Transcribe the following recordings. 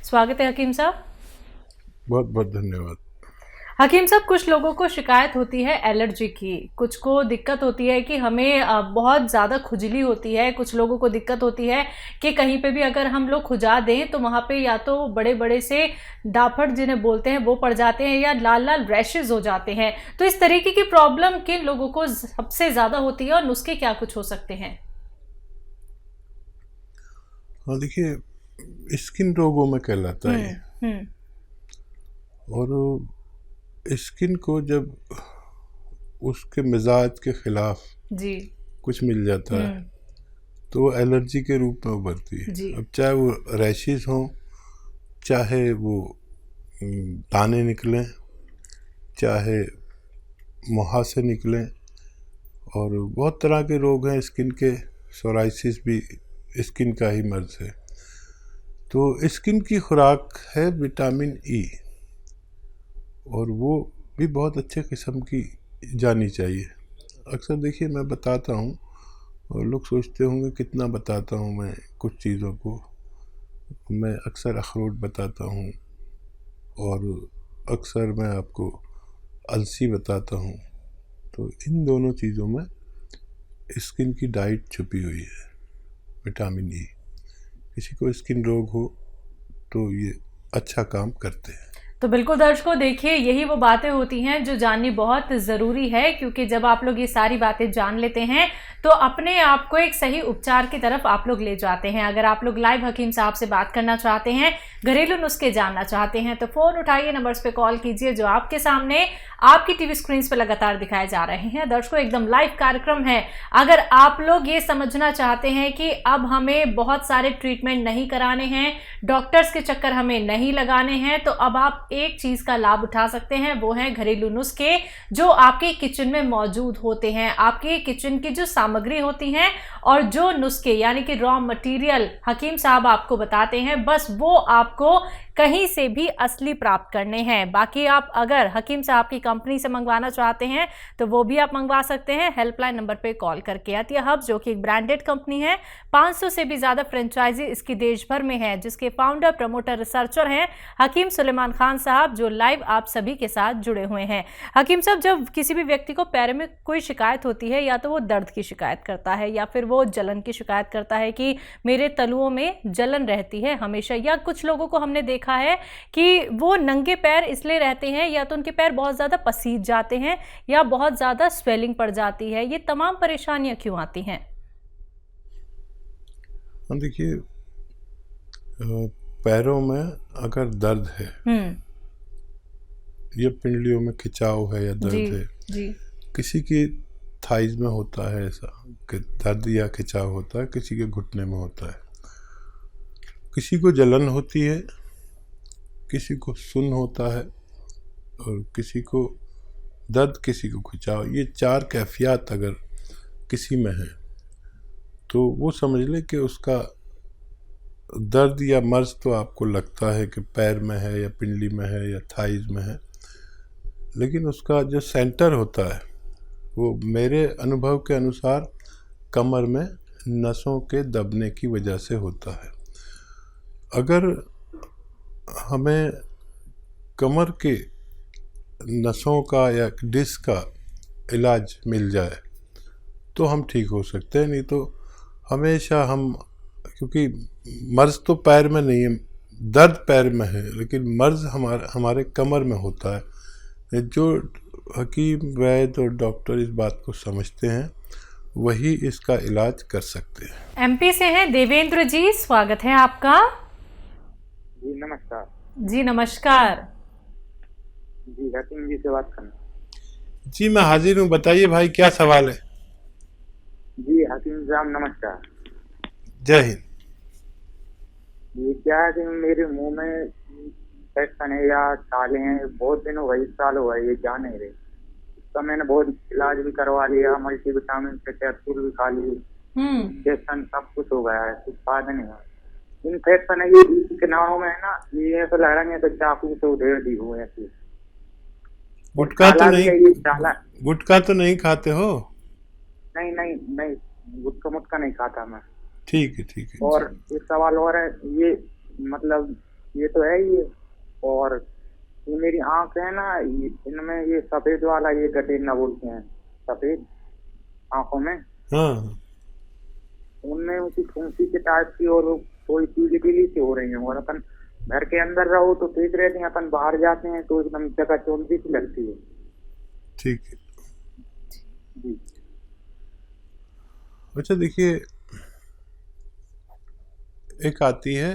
स्वागत है हकीम साहब। बहुत बहुत धन्यवाद। हकीम साहब, कुछ लोगों को शिकायत होती है एलर्जी की, कुछ को दिक्कत होती है कि हमें बहुत ज़्यादा खुजली होती है, कुछ लोगों को दिक्कत होती है कि कहीं पे भी अगर हम लोग खुजा दें तो वहाँ पे या तो बड़े बड़े से दाफड़ जिन्हें बोलते हैं वो पड़ जाते हैं या लाल लाल रैशेज हो जाते हैं। तो इस तरीके की प्रॉब्लम किन लोगों को सबसे ज़्यादा होती है और नुस्खे क्या कुछ हो सकते हैं? हाँ, देखिए स्किन रोगों में कहलाता है और स्किन को जब उसके मिजाज के खिलाफ जी कुछ मिल जाता है तो वो एलर्जी के रूप में उभरती है। जी अब चाहे वो रैशेज हों, चाहे वो दाने निकलें, चाहे मुहासे निकलें, और बहुत तरह के रोग हैं स्किन के। सोराइसिस भी स्किन का ही मर्ज है। तो स्किन की खुराक है विटामिन ई, और वो भी बहुत अच्छे किस्म की जानी चाहिए। अक्सर देखिए मैं बताता हूँ और लोग सोचते होंगे कितना बताता हूँ मैं कुछ चीज़ों को। मैं अक्सर अखरोट बताता हूँ और अक्सर मैं आपको अलसी बताता हूँ। तो इन दोनों चीज़ों में स्किन की डाइट छुपी हुई है, विटामिन ई। किसी को स्किन रोग हो तो ये अच्छा काम करते हैं। तो बिल्कुल दर्शकों, देखिए यही वो बातें होती हैं जो जाननी बहुत ज़रूरी है, क्योंकि जब आप लोग ये सारी बातें जान लेते हैं तो अपने आप को एक सही उपचार की तरफ आप लोग ले जाते हैं। अगर आप लोग लाइव हकीम साहब से बात करना चाहते हैं, घरेलू नुस्खे जानना चाहते हैं, तो फ़ोन उठाइए, नंबर्स पे कॉल कीजिए जो आपके सामने आपकी टीवी स्क्रीन पे लगातार दिखाए जा रहे हैं। दर्शकों, एकदम लाइव कार्यक्रम है। अगर आप लोग ये समझना चाहते हैं कि अब हमें बहुत सारे ट्रीटमेंट नहीं कराने हैं, डॉक्टर्स के चक्कर हमें नहीं लगाने हैं, तो अब आप एक चीज का लाभ उठा सकते हैं, वो है घरेलू नुस्खे जो आपके किचन में मौजूद होते हैं। आपके किचन की जो सामग्री होती हैं और जो नुस्खे यानी कि रॉ मटेरियल हकीम साहब आपको बताते हैं, बस वो आपको कहीं से भी असली प्राप्त करने हैं। बाकी आप अगर हकीम साहब की कंपनी से मंगवाना चाहते हैं तो वो भी आप मंगवा सकते हैं हेल्पलाइन नंबर पे कॉल करके। अतिया हब जो कि एक ब्रांडेड कंपनी है, 500 से भी ज्यादा फ्रेंचाइजी इसकी देश भर में है, जिसके फाउंडर, प्रमोटर, रिसर्चर हैं हकीम सुलेमान खान साहब, जो लाइव आप सभी के साथ जुड़े हुए हैं। हकीम साहब, जब किसी भी व्यक्ति को पैर में कोई शिकायत होती है, या तो वो दर्द की शिकायत करता है या फिर वो जलन की शिकायत करता है कि मेरे तलुओं में जलन रहती है हमेशा, या कुछ लोगों को हमने देखा है कि वो नंगे पैर इसलिए रहते हैं या तो उनके पैर बहुत ज्यादा पसीज जाते हैं या बहुत ज्यादा स्वेलिंग पड़ जाती है। ये तमाम परेशानियां क्यों आती हैं? देखिए पैरों में अगर दर्द है या पिंडलियों में खिंचाव है या दर्द है, जी किसी की थाइज में होता है ऐसा कि दर्द या खिंचाव होता है, किसी के घुटने में होता है, किसी को जलन होती है, किसी को सुन्न होता है और किसी को दर्द, किसी को खिंचाव। ये 4 कैफियत अगर किसी में है तो वो समझ ले कि उसका दर्द या मर्ज तो आपको लगता है कि पैर में है या पिंडली में है या थाइज में है, लेकिन उसका जो सेंटर होता है वो मेरे अनुभव के अनुसार कमर में नसों के दबने की वजह से होता है। अगर हमें कमर के नसों का या डिस्क का इलाज मिल जाए तो हम ठीक हो सकते हैं, नहीं तो हमेशा हम, क्योंकि मर्ज तो पैर में नहीं है, दर्द पैर में है लेकिन मर्ज हमारे कमर में होता है। जो हकीम, वैद्य और डॉक्टर इस बात को समझते हैं वही इसका इलाज कर सकते हैं। एमपी से हैं देवेंद्र जी, स्वागत है आपका। जी नमस्कार। जी नमस्कार। जी हकीम जी से बात करना। जी मैं हाजिर हूँ, बताइए भाई क्या सवाल है। जी हकीम साहब नमस्कार। जय हिंद। ये क्या है कि मेरे मुंह में इन्फेक्शन है या छाले हैं, बहुत दिन हो गए, 1 साल हो गए, ये जा नहीं रहे। इसका मैंने बहुत इलाज भी करवा लिया, मल्टीविटामिन से कैप्सूल भी खा लिए, इंजेक्शन सब कुछ हो गया है, कुछ फायदा नहीं हुआ। इन्फेक्शन है ये किनारों में है ना, ये ऐसा लग रहा है तो चाकू से उधेड़ दी हो ऐसी। गुटखा तो नहीं खाते हो? नहीं नहीं नहीं, गुटखा मुटका नहीं खाता मैं। ठीक है। और एक सवाल और है, ये मतलब ये तो है ही है। और ये मेरी आंख है ना, इनमें ये सफेद वाला ये गड्ढे न बोलते हैं, सफेद आंखों में, हाँ उनमें उनकी फुंसी के टाइप की और थोड़ी पीली पीली सी हो रही है। और अपन घर के अंदर रहो तो ठीक रहते हैं, अपन बाहर जाते हैं तो एकदम चकाचौंधी सी लगती है। ठीक है। जी। अच्छा देखिए, एक आती है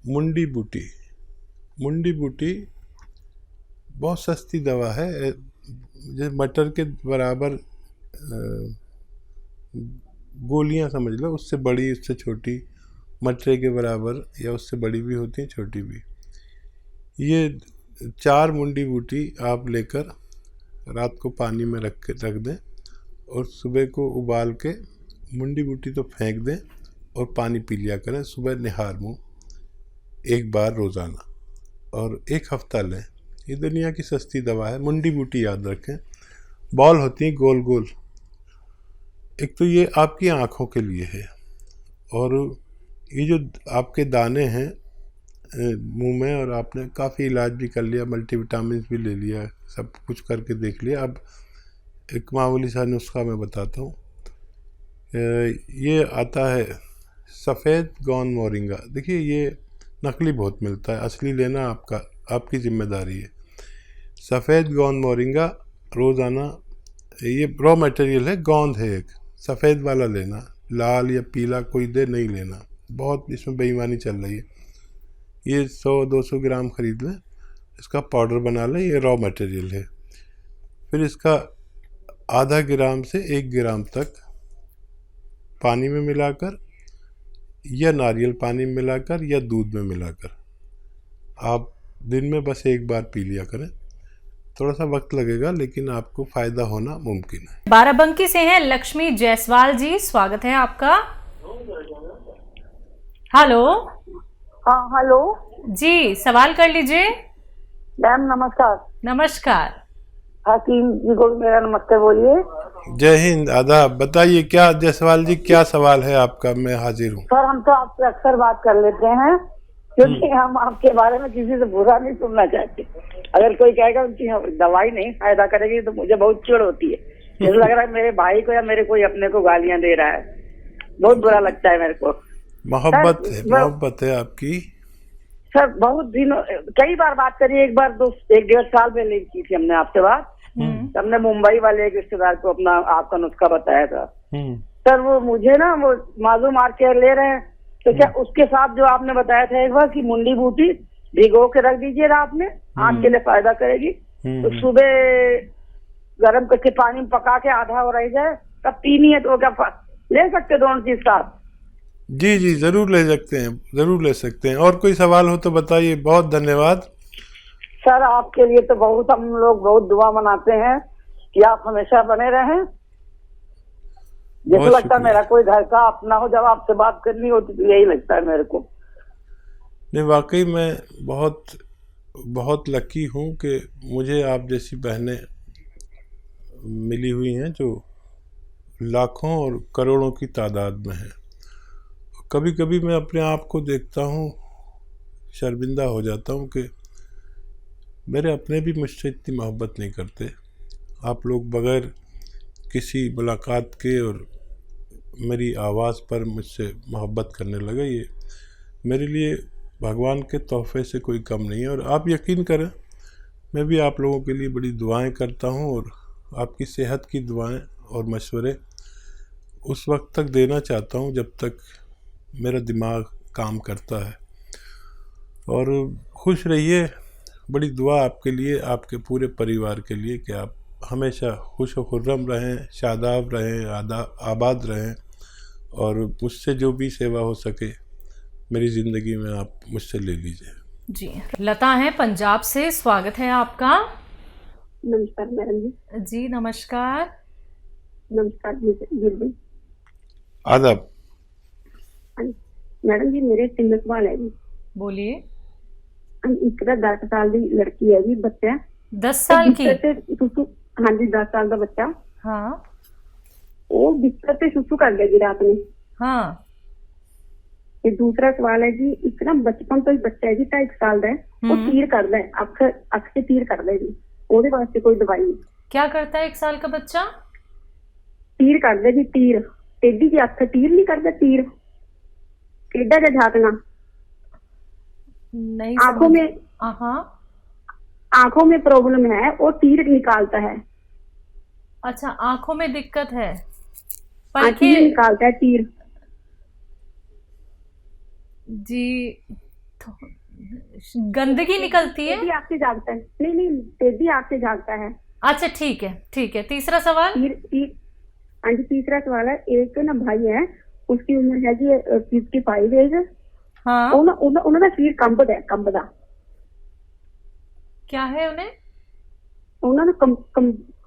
मुंडी बूटी। मुंडी बूटी बहुत सस्ती दवा है, जैसे मटर के बराबर गोलियां समझ लो, उससे बड़ी उससे छोटी, मटरे के बराबर या उससे बड़ी भी होती हैं, छोटी भी। ये 4 मुंडी बूटी आप लेकर रात को पानी में रख दें और सुबह को उबाल के मुंडी बूटी तो फेंक दें और पानी पी लिया करें सुबह निहार मुँह 1 बार रोज़ाना, और 1 हफ्ता लें। ये दुनिया की सस्ती दवा है। मुंडी बूटी याद रखें, बॉल होती हैं गोल गोल। एक तो ये आपकी आँखों के लिए है, और ये जो आपके दाने हैं मुंह में, और आपने काफ़ी इलाज भी कर लिया, मल्टीविटामिन भी ले लिया, सब कुछ करके देख लिया। अब एक मामूली सा नुस्खा मैं बताता हूँ। ये आता है सफ़ेद गोंद मोरिंगा। देखिए ये नकली बहुत मिलता है, असली लेना आपकी जिम्मेदारी है। सफ़ेद गोंद मोरिंगा रोज़ाना, ये रॉ मटेरियल है, गोंद है एक, सफ़ेद वाला लेना, लाल या पीला कोई दे नहीं लेना, बहुत इसमें बेईमानी चल रही है। ये 100-200 ग्राम खरीद लें, इसका पाउडर बना लें, ये रॉ मटेरियल है। फिर इसका आधा ग्राम से 1 ग्राम तक पानी में मिलाकर या नारियल पानी में मिलाकर या दूध में मिलाकर आप दिन में बस 1 बार पी लिया करें। थोड़ा सा वक्त लगेगा लेकिन आपको फ़ायदा होना मुमकिन है। बाराबंकी से हैं लक्ष्मी जायसवाल जी, स्वागत है आपका। हेलो। हाँ हेलो जी, सवाल कर लीजिए। मैम नमस्कार। नमस्कार। हकीम जी को मेरा नमस्ते बोलिए। जय हिंद, आदाब। बताइए क्या जायसवाल जी, क्या सवाल है आपका? मैं हाजिर हूँ। सर हम तो आपसे अक्सर बात कर लेते हैं, क्योंकि हम आपके बारे में किसी से बुरा नहीं सुनना चाहते। अगर कोई कहेगा उनकी दवाई नहीं फायदा करेगी तो मुझे बहुत चिढ़ होती है। मुझे लग रहा है मेरे भाई को या मेरे कोई अपने को गालियां दे रहा है, बहुत बुरा लगता है मेरे को। मोहब्बत है आपकी। सर बहुत दिनों, कई बार बात करी, एक बार 1-1.5 साल पहले की थी हमने आपसे बात। हमने मुंबई वाले एक रिश्तेदार को अपना आपका नुस्खा बताया था। सर वो मुझे ना वो मालूम आर केयर ले रहे हैं, तो क्या उसके साथ जो आपने बताया था एक बार कि मुंडी बूटी भिगो के रख दीजिए रात में, आँख के लिए फायदा करेगी, तो सुबह गर्म करके पानी में पका के आधा हो रह जाए तब पीनी है, तो क्या ले सकते दोनों चीज साथ? जी जी जरूर ले सकते हैं, जरूर ले सकते हैं। और कोई सवाल हो तो बताइए। बहुत धन्यवाद सर, आपके लिए तो बहुत हम लोग बहुत दुआ मनाते हैं कि आप हमेशा बने रहें। जैसे लगता है मेरा कोई घर का अपना हो, जब आपसे बात करनी होती तो यही लगता है मेरे को। नहीं, वाकई मैं बहुत बहुत लकी हूँ कि मुझे आप जैसी बहनें मिली हुई हैं जो लाखों और करोड़ों की तादाद में हैं। कभी कभी मैं अपने आप को देखता हूँ, शर्मिंदा हो जाता हूँ कि मेरे अपने भी मुझसे इतनी मोहब्बत नहीं करते। आप लोग बग़ैर किसी मुलाकात के और मेरी आवाज़ पर मुझसे मोहब्बत करने लगे, ये मेरे लिए भगवान के तोहफे से कोई कम नहीं है। और आप यकीन करें, मैं भी आप लोगों के लिए बड़ी दुआएं करता हूं, और आपकी सेहत की दुआएं और मशवरे उस वक्त तक देना चाहता हूं जब तक मेरा दिमाग काम करता है। और खुश रहिए, बड़ी दुआ आपके लिए, आपके पूरे परिवार के लिए कि आप हमेशा खुश व खुर्रम रहें, शादाब रहें, आबाद रहें, और मुझसे जो भी सेवा हो सके मेरी ज़िंदगी में आप मुझसे ले लीजिए। जी, लता है पंजाब से, स्वागत है आपका। नमस्कार मैडम जी। जी नमस्कार। नमस्कार जी। आदाब। मैडम जी मेरे 3 सवाल है जी। बोलिए। एक 10 साल की लड़की है जी, बच्चा 10 साल की? हाँ जी 10 साल का बच्चा। हाँ। वो बिस्तर पे सुसु कर गया जी रात में। हाँ। ਤੇ ਦੂਸਰਾ ਸਵਾਲ ਹੈ ਜੀ, ਇੱਕ ਨਾ ਬਚਪਨ ਤੋਂ ਹੀ ਬੱਚਾ ਹੈ ਜੀ 2.5 ਸਾਲ ਦਾ ਹੈ, ਉਹ ਤੀਰ ਕਰਦਾ ਹੈ, ਅੱਖ ਤੇ ਤੀਰ ਕਰਦਾ ਹੈ ਜੀ, ਉਹਦੇ ਵਾਸਤੇ ਕੋਈ ਦਵਾਈ ਨਹੀਂ? क्या करता है 1 साल का बच्चा? ਤੀਰ ਕਰਦਾ ਜੀ, ਤੀਰ ਟੇਢੀ ਦੀ ਅੱਖ ਤੀਰ नहीं करता, तीर टेढ़ा जा झाँकना नहीं आंखों समझ। में, हाँ, आंखों में प्रॉब्लम है, वो तीर निकालता है। अच्छा, आंखों में दिक्कत है, हाँ, तीर पलके निकालता है, तीर। जी, गंदगी निकलती है। टेढ़ी आँख से झाँकता है, नहीं टेढ़ी आँख से झाँकता है। अच्छा, ठीक है। तीसरा सवाल। तीर हाँ जी, तीसरा सवाल है, एक ना भाई है, उसकी उम्र है जी 55 एज। हाँ, उन्होंने सिर कंबदा क्या है उन्हें? उन्होंने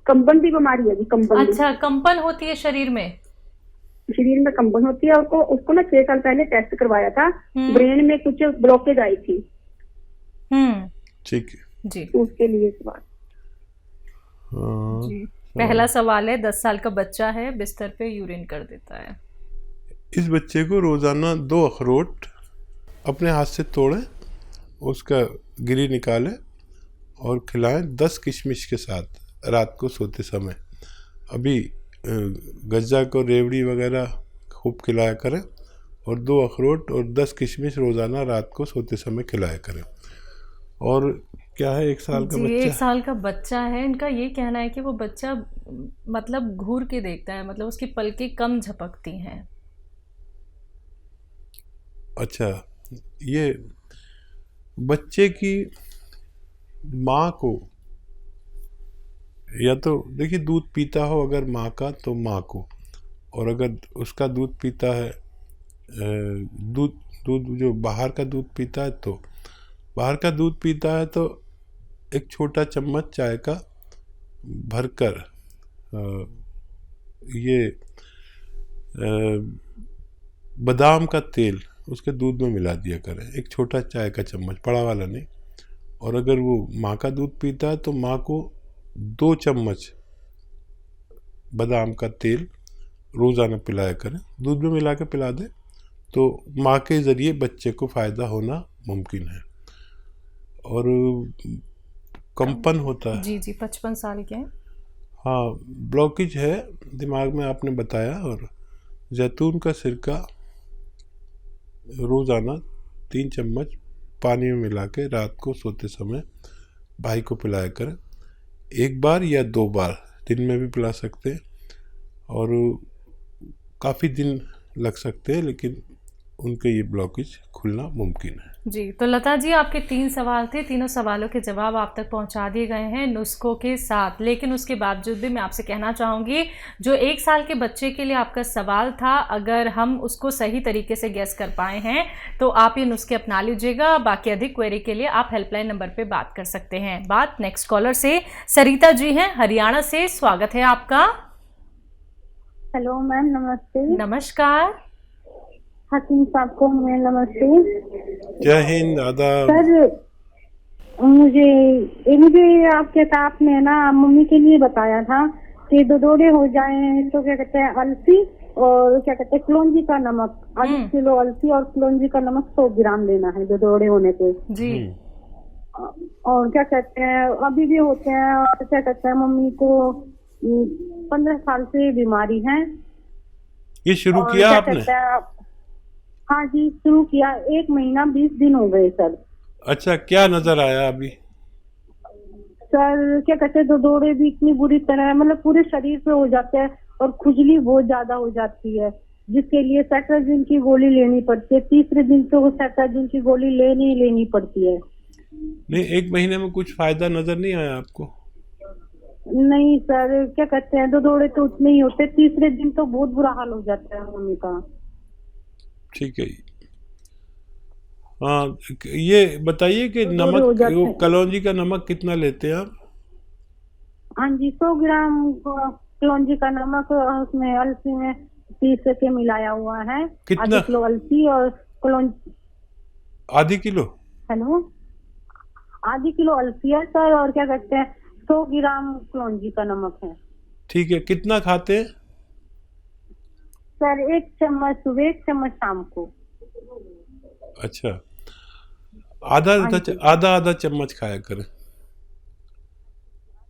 कंबन की बीमारी है जी, कंबन की। अच्छा, कंपन होती है शरीर में। शरीर में कंबन होती है। उसको ना 6 साल पहले टेस्ट करवाया था, ब्रेन में कुछ ब्लॉकेज आई थी। ठीक है जी, उसके लिए सवाल। जी। पहला सवाल है, 10 साल का बच्चा है, बिस्तर पे यूरिन कर देता है। इस बच्चे को रोज़ाना 2 अखरोट अपने हाथ से तोड़ें, उसका गिरी निकालें और खिलाएं 10 किशमिश के साथ रात को सोते समय। अभी गज्जा को रेवड़ी वगैरह खूब खिलाया करें और 2 अखरोट और 10 किशमिश रोज़ाना रात को सोते समय खिलाया करें। और क्या है 1 साल का जी, बच्चा? 1 साल का बच्चा है। इनका ये कहना है कि वो बच्चा मतलब घूर के देखता है, मतलब उसकी पलकें कम झपकती हैं। अच्छा, ये बच्चे की माँ को, या तो देखिए दूध पीता हो अगर माँ का तो माँ को, और अगर उसका दूध पीता है, दूध जो बाहर का दूध पीता है, तो बाहर का दूध पीता है तो एक छोटा चम्मच चाय का भरकर ये बादाम का तेल उसके दूध में मिला दिया करें, एक छोटा चाय का चम्मच, बड़ा वाला नहीं। और अगर वो माँ का दूध पीता है तो माँ को 2 चम्मच बादाम का तेल रोज़ाना पिलाया करें, दूध में मिला के पिला दें, तो माँ के ज़रिए बच्चे को फ़ायदा होना मुमकिन है। और कंपन होता है। जी, 55 साल के हैं। हाँ, ब्लॉकेज है दिमाग में आपने बताया। और जैतून का सिरका रोज़ाना 3 चम्मच पानी में मिला के रात को सोते समय भाई को पिलाया करें, 1 बार या 2 बार दिन में भी पिला सकते हैं। और काफ़ी दिन लग सकते हैं, लेकिन उनके ये ब्लॉकेज खुलना मुमकिन है। जी, तो लता जी, आपके 3 सवाल थे, तीनों सवालों के जवाब आप तक पहुंचा दिए गए हैं नुस्खों के साथ। लेकिन उसके बावजूद भी मैं आपसे कहना चाहूँगी, जो 1 साल के बच्चे के लिए आपका सवाल था, अगर हम उसको सही तरीके से गैस कर पाए हैं तो आप ये नुस्खे अपना लीजिएगा। बाकी अधिक क्वेरी के लिए आप हेल्पलाइन नंबर पर बात कर सकते हैं। बात नेक्स्ट कॉलर से, सरिता जी हैं हरियाणा से, स्वागत है आपका। हेलो मैम, नमस्ते। नमस्कार। हकीम साहब को मैं नमस्ते। जय हिंद, आदाब। सर, मुझे आपके आपने ना मम्मी के लिए बताया था कि दौरे हो जाएं तो क्या कहते हैं अलसी और क्या कहते हैं कलौंजी का नमक, 8 किलो अलसी और कलौंजी का नमक 100 ग्राम लेना है दौरे होने पे जी। और क्या कहते हैं अभी भी होते हैं, और क्या कहते हैं मम्मी को 15 साल से बीमारी है। ये शुरू किया आपने? हाँ जी, शुरू किया, 1 महीना 20 दिन हो गए सर। अच्छा, क्या नजर आया अभी? सर क्या कहते हैं दौरे भी इतनी बुरी तरह, मतलब पूरे शरीर पे हो जाते हैं और खुजली बहुत ज्यादा हो जाती है, जिसके लिए सेट्राजिन की गोली लेनी पड़ती है। 3रे दिन तो वो सेट्राजिन की गोली लेनी पड़ती है। नहीं, 1 महीने में कुछ फायदा नजर नहीं आया आपको? नहीं सर, क्या कहते हैं दौरे तो उतने ही होते, 3रे दिन तो बहुत बुरा हाल हो जाता है मम्मी का। ठीक है। हाँ, ये बताइए कि नमक, कलौंजी का नमक कितना लेते हैं आप? हाँ जी, 100 ग्राम कलौंजी का नमक, उसमें अलसी में 30 के मिलाया हुआ है। कितना? आधी किलो अलसी और कलौंजी। आधी किलो? हेलो, आधी किलो अलसी है सर, और क्या कहते हैं 100 ग्राम कलौंजी का नमक है। ठीक है। कितना खाते हैं सर? 1 चम्मच सुबह, 1 चम्मच शाम को। अच्छा, आधा चम्मच खाया करें,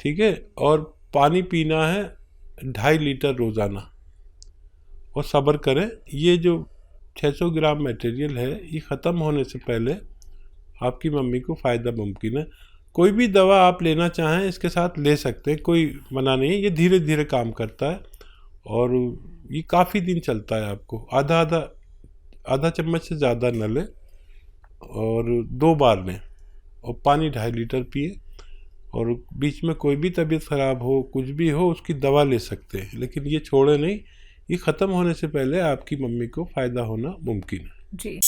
ठीक है। और पानी पीना है 2.5 लीटर रोज़ाना। और सब्र करें, ये जो 600 ग्राम मटेरियल है ये ख़त्म होने से पहले आपकी मम्मी को फ़ायदा मुमकिन है। कोई भी दवा आप लेना चाहें इसके साथ ले सकते हैं, कोई मना नहीं है। ये धीरे धीरे काम करता है और ये काफ़ी दिन चलता है। आपको आधा चम्मच से ज़्यादा न लें और 2 बार लें, और पानी 2.5 लीटर पिए। और बीच में कोई भी तबीयत ख़राब हो, कुछ भी हो, उसकी दवा ले सकते हैं, लेकिन ये छोड़े नहीं। ये ख़त्म होने से पहले आपकी मम्मी को फ़ायदा होना मुमकिन है। जी।